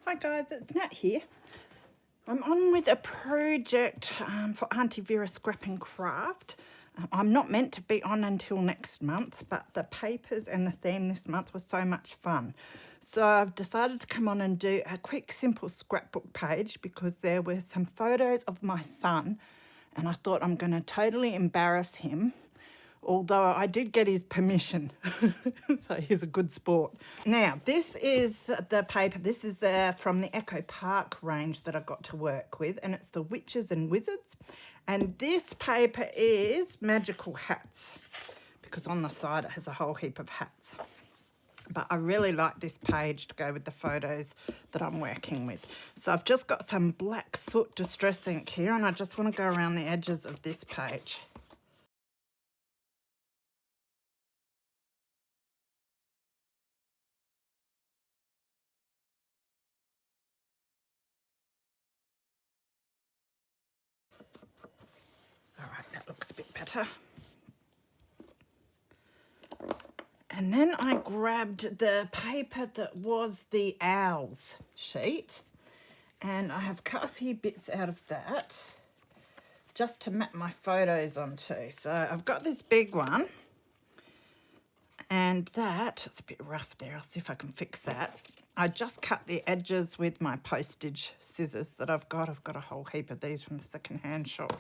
Hi guys, it's Nat here. I'm on with a project for Auntie Vera's Scrap and Craft. I'm not meant to be on until next month, but the papers and the theme this month was so much fun. So I've decided to come on and do a quick, simple scrapbook page because there were some photos of my son and I thought I'm going to totally embarrass him. Although I did get his permission, so he's a good sport. Now, this is the paper. This is from the Echo Park range that I got to work with, and it's the Witches and Wizards. And this paper is magical hats, because on the side it has a whole heap of hats. But I really like this page to go with the photos that I'm working with. So I've just got some black soot distress ink here, and I just want to go around the edges of this page. All right, that looks a bit better. And then I grabbed the paper that was the owls sheet, and I have cut a few bits out of that just to map my photos onto. So I've got this big one, and that, it's a bit rough there. I'll see if I can fix that. I just cut the edges with my postage scissors that I've got. I've got a whole heap of these from the second-hand shop.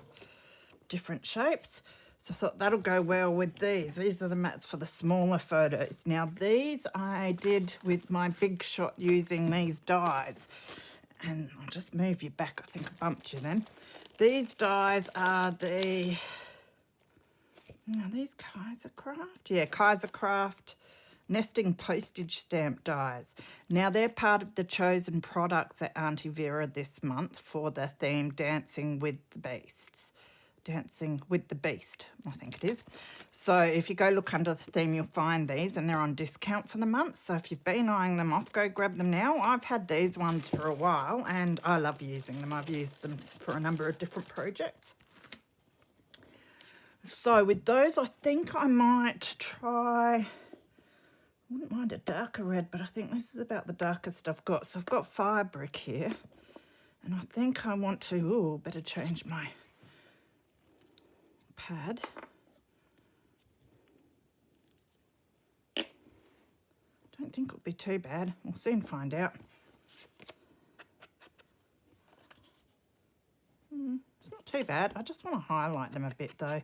Different shapes. So I thought that'll go well with these. These are the mats for the smaller photos. Now these I did with my Big Shot using these dies. And I'll just move you back. I think I bumped you then. These dies are the... Are these Kaiser Craft? Yeah, Kaiser Craft nesting postage stamp dies. Now they're part of the chosen products at Auntie Vera this month for the theme Dancing with the Beasts. Dancing with the Beast, I think it is. So if you go look under the theme, you'll find these, and they're on discount for the month. So if you've been eyeing them off, go grab them now. I've had these ones for a while, and I love using them. I've used them for a number of different projects. So with those, I think I might try... I wouldn't mind a darker red, but I think this is about the darkest I've got. So I've got Firebrick here, and I think I want to... Ooh, better change my pad. Don't think it'll be too bad. We'll soon find out. It's not too bad. I just want to highlight them a bit though.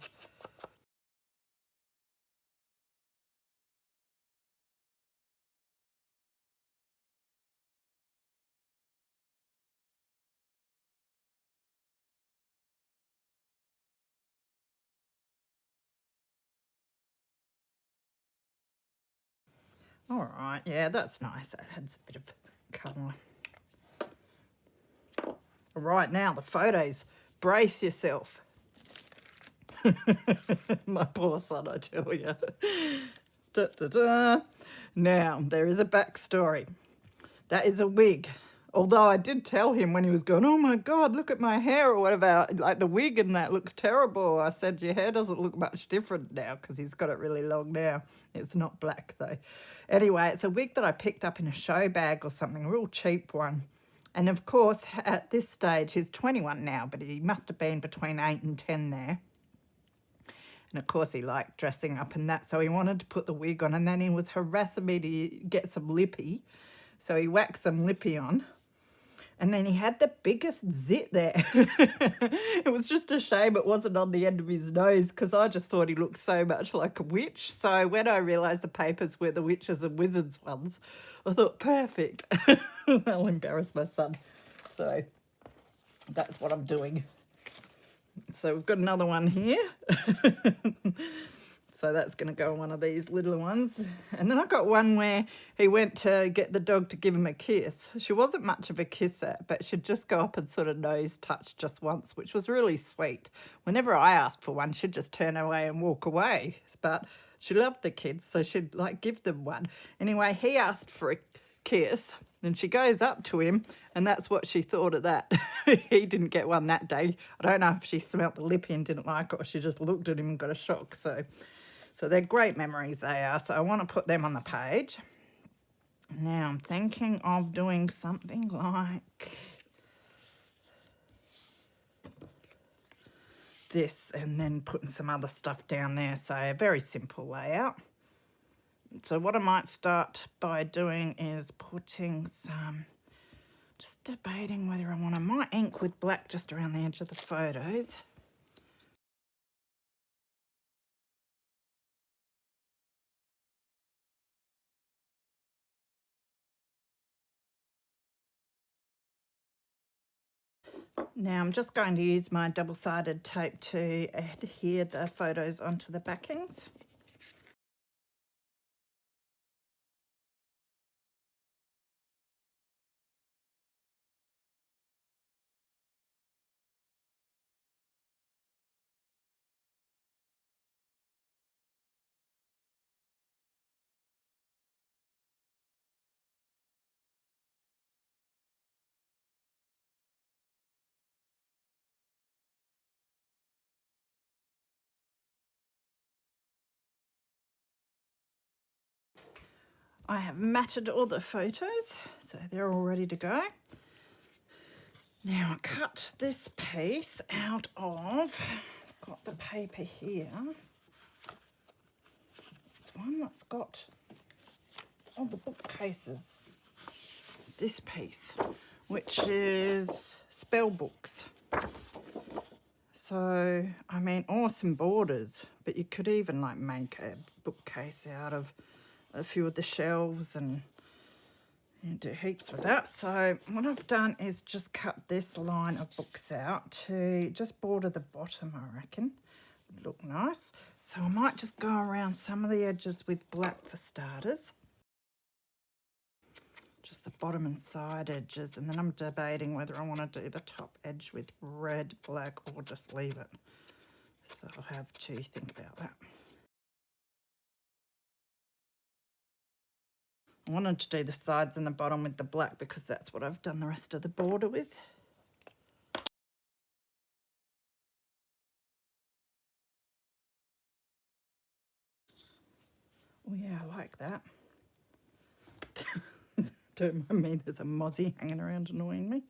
All right, yeah, that's nice. It adds a bit of colour. All right, now the photos. Brace yourself. My poor son, I tell you. Da, da, da. Now, there is a backstory. That is a wig. Although I did tell him when he was going, oh my God, look at my hair or whatever, like the wig and that looks terrible. I said, your hair doesn't look much different now because he's got it really long now. It's not black though. Anyway, it's a wig that I picked up in a show bag or something, a real cheap one. And of course, at this stage, he's 21 now, but he must have been between 8 and 10 there. And of course, he liked dressing up and that, so he wanted to put the wig on, and then he was harassing me to get some lippy. So he whacked some lippy on. And then he had the biggest zit there. It was just a shame it wasn't on the end of his nose because I just thought he looked so much like a witch. So when I realised the papers were the Witches and Wizards ones, I thought, perfect. I'll embarrass my son. So that's what I'm doing. So we've got another one here. So that's going to go on one of these little ones. And then I got one where he went to get the dog to give him a kiss. She wasn't much of a kisser, but she'd just go up and sort of nose touch just once, which was really sweet. Whenever I asked for one, she'd just turn away and walk away. But she loved the kids, so she'd like give them one. Anyway, he asked for a kiss, and she goes up to him, and that's what she thought of that. He didn't get one that day. I don't know if she smelt the lippy and didn't like it, or she just looked at him and got a shock. So they're great memories, they are. So I want to put them on the page. Now I'm thinking of doing something like this and then putting some other stuff down there. So a very simple layout. So what I might start by doing is putting some, just debating whether I want to, might ink with black just around the edge of the photos. Now I'm just going to use my double-sided tape to adhere the photos onto the backings. I have matted all the photos, so they're all ready to go. Now I cut this piece out of, I've got the paper here. It's one that's got all the bookcases. This piece, which is spell books. So, I mean, awesome borders, but you could even like make a bookcase out of a few of the shelves and do heaps with that. So what I've done is just cut this line of books out to just border the bottom, I reckon. Would look nice. So I might just go around some of the edges with black for starters. Just the bottom and side edges, and then I'm debating whether I want to do the top edge with red, black, or just leave it. So I'll have to think about that. I wanted to do the sides and the bottom with the black because that's what I've done the rest of the border with. Oh yeah, I like that. Don't mind me, there's a mozzie hanging around annoying me.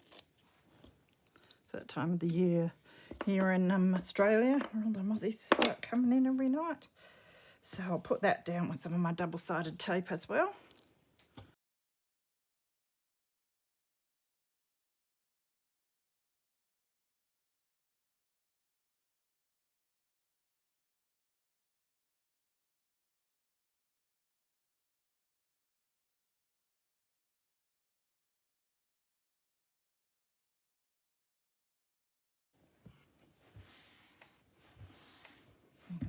It's that time of the year here in Australia where all the mozzies start coming in every night. So I'll put that down with some of my double-sided tape as well.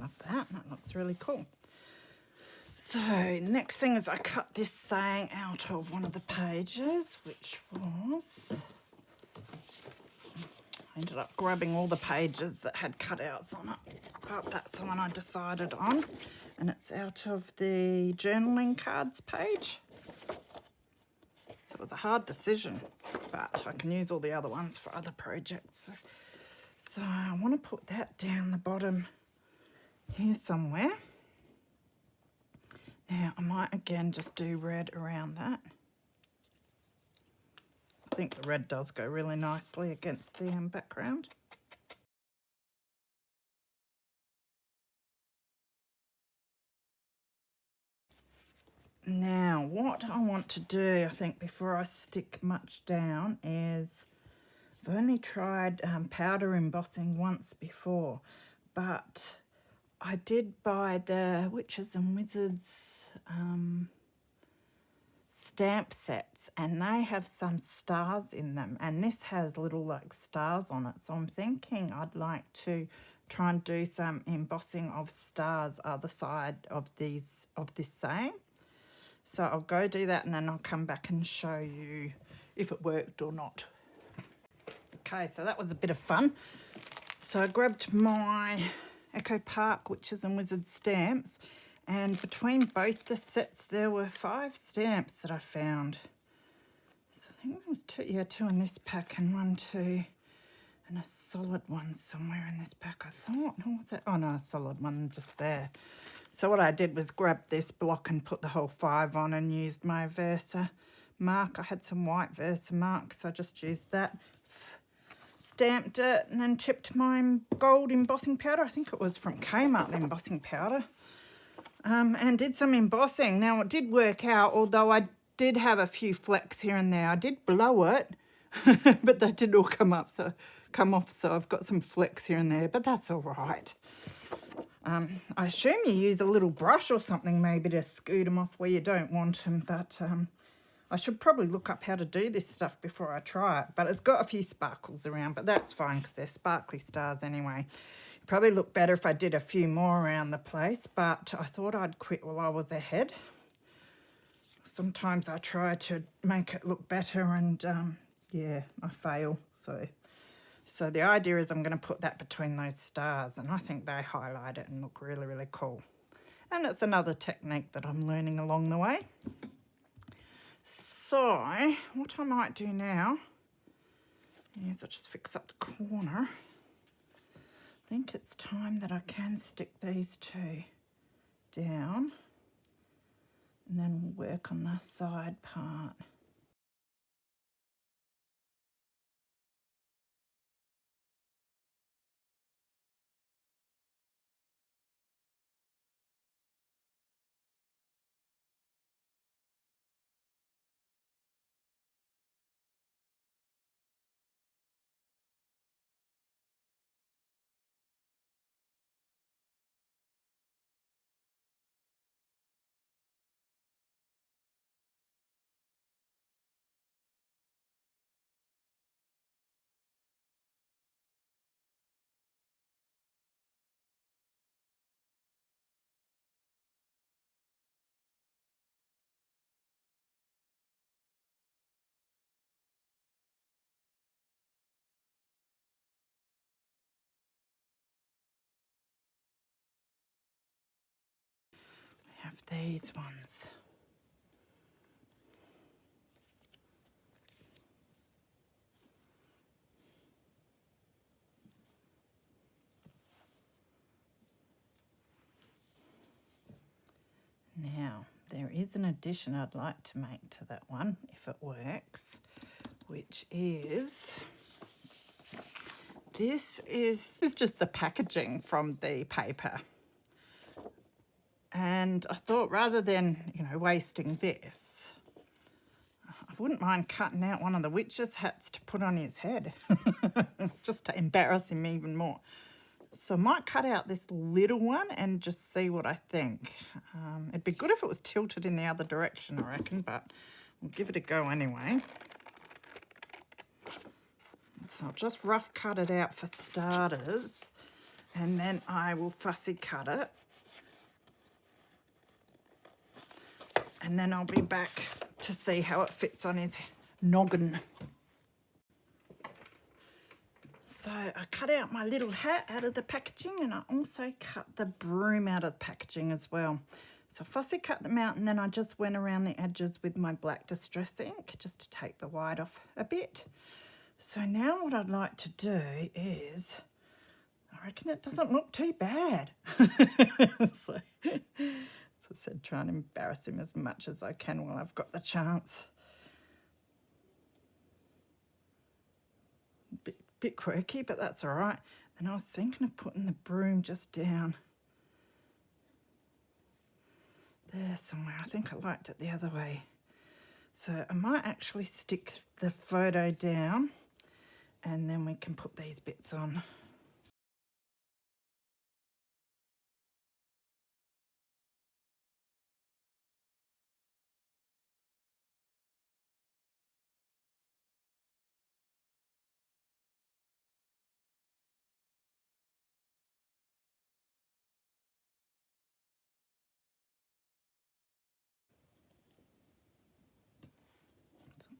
Love that, that looks really cool. So next thing is I cut this saying out of one of the pages, which was, I ended up grabbing all the pages that had cutouts on it, but that's the one I decided on, and it's out of the journaling cards page. So it was a hard decision, but I can use all the other ones for other projects. So I want to put that down the bottom here somewhere. Now I might again just do red around that. I think the red does go really nicely against the background. Now what I want to do, I think, before I stick much down is, I've only tried powder embossing once before, but I did buy the Witches and Wizards stamp sets, and they have some stars in them, and this has little like stars on it. So I'm thinking I'd like to try and do some embossing of stars other side of this saying. So I'll go do that and then I'll come back and show you if it worked or not. Okay, so that was a bit of fun. So I grabbed my Echo Park Witches and Wizards stamps, and between both the sets there were 5 stamps that I found. So I think there was 2 in this pack and 1, 2, and a solid one somewhere in this pack, I thought. What was that? Oh no, a solid one just there. So what I did was grab this block and put the whole 5 on and used my Versa mark. I had some white Versa mark, so I just used that. Stamped it and then tipped my gold embossing powder. I think it was from Kmart, the embossing powder. And did some embossing. Now it did work out, although I did have a few flecks here and there. I did blow it, but they did all come off, so I've got some flecks here and there, but that's all right. I assume you use a little brush or something maybe to scoot them off where you don't want them, but I should probably look up how to do this stuff before I try it. But it's got a few sparkles around, but that's fine because they're sparkly stars anyway. It'd probably look better if I did a few more around the place, but I thought I'd quit while I was ahead. Sometimes I try to make it look better and yeah, I fail. So the idea is I'm going to put that between those stars, and I think they highlight it and look really, really cool. And it's another technique that I'm learning along the way. So what I might do now is I'll just fix up the corner. I think it's time that I can stick these two down, and then we'll work on the side part. I have these ones. Now, there is an addition I'd like to make to that one, if it works, which is, this is just the packaging from the paper. And I thought rather than, wasting this, I wouldn't mind cutting out one of the witch's hats to put on his head, just to embarrass him even more. So I might cut out this little one and just see what I think. It'd be good if it was tilted in the other direction, I reckon, but we'll give it a go anyway. So I'll just rough cut it out for starters, and then I will fussy cut it. And then I'll be back to see how it fits on his noggin. So I cut out my little hat out of the packaging, and I also cut the broom out of the packaging as well. So I fussy cut them out, and then I just went around the edges with my black distress ink just to take the white off a bit. So now what I'd like to do is, I reckon it doesn't look too bad. So, as I said, try and embarrass him as much as I can while I've got the chance. Bit quirky, but that's all right. And I was thinking of putting the broom just down there somewhere. I think I liked it the other way. So I might actually stick the photo down, and then we can put these bits on.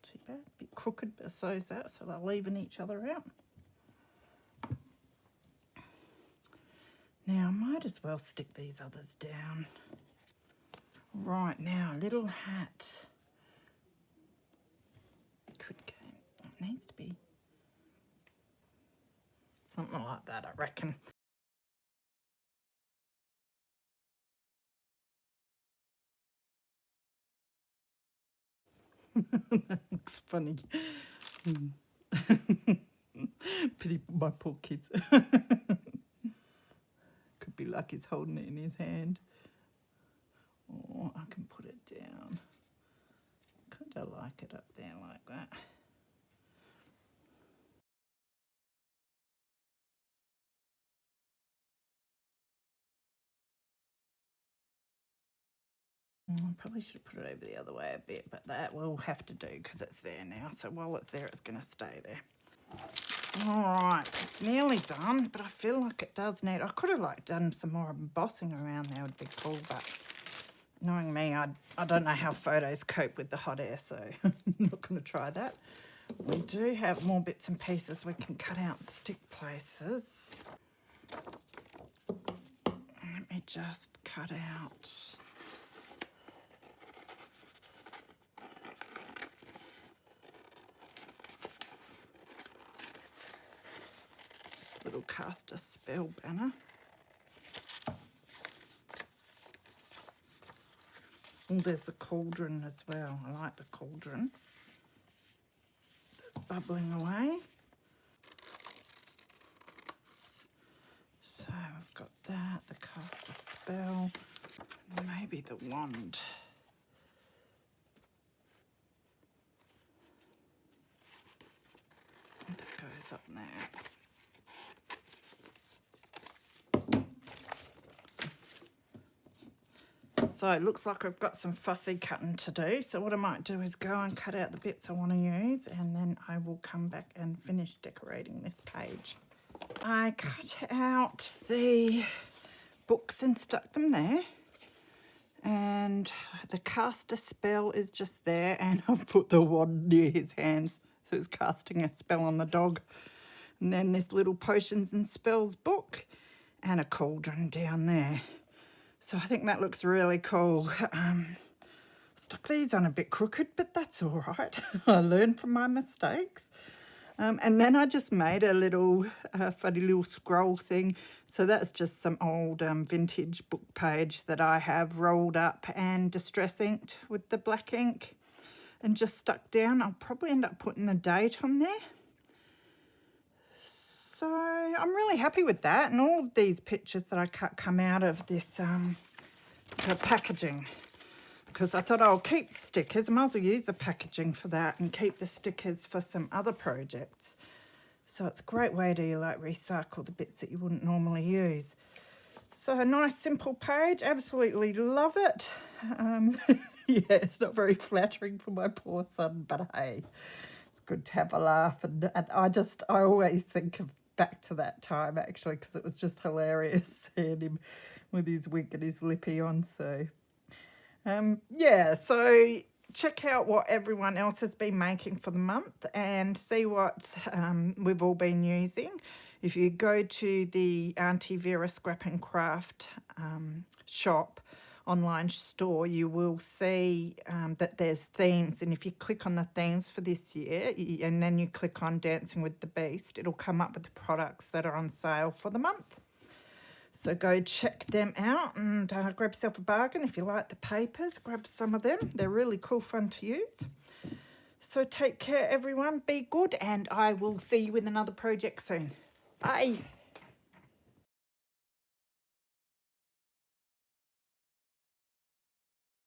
Too bad, a bit crooked, but so is that, so they'll even each other out. Now I might as well stick these others down. Right, now little hat. Could go, it needs to be something like that, I reckon. That looks funny. Pity my poor kids. Could be like he's holding it in his hand. Or I can put it down. Kind of like it up there like that. I probably should put it over the other way a bit, but that will have to do because it's there now. So while it's there, it's going to stay there. All right, it's nearly done, but I feel like it does need... I could have done some more embossing around there, would be cool, but knowing me, I don't know how photos cope with the hot air, so I'm not going to try that. We do have more bits and pieces we can cut out and stick places. Let me just cut out... little cast a spell banner. Oh, there's the cauldron as well. I like the cauldron. That's bubbling away. So I've got that, the cast a spell, maybe the wand. And that goes up there. So it looks like I've got some fussy cutting to do. So what I might do is go and cut out the bits I want to use, and then I will come back and finish decorating this page. I cut out the books and stuck them there. And the cast a spell is just there, and I've put the wand near his hands. So it's casting a spell on the dog. And then this little potions and spells book and a cauldron down there. So I think that looks really cool. Stuck these on a bit crooked, but that's all right. I learned from my mistakes. And then I just made a little funny little scroll thing. So that's just some old vintage book page that I have rolled up and distress inked with the black ink and just stuck down. I'll probably end up putting the date on there. So I'm really happy with that, and all of these pictures that I cut come out of this the packaging, because I thought I'll keep stickers. I might as well use the packaging for that and keep the stickers for some other projects. So it's a great way to recycle the bits that you wouldn't normally use. So a nice simple page, absolutely love it. Yeah, it's not very flattering for my poor son, but hey, it's good to have a laugh. And I always think of back to that time actually, because it was just hilarious seeing him with his wig and his lippy on. So yeah, so check out what everyone else has been making for the month and see what we've all been using. If you go to the Auntie Vera Scrap and Craft shop, online store, you will see that there's themes, and if you click on the themes for this year and then you click on Dancing with the Beast, it'll come up with the products that are on sale for the month. So go check them out and grab yourself a bargain. If you like the papers, grab some of them. They're really cool fun to use. So take care everyone, be good, and I will see you with another project soon. Bye.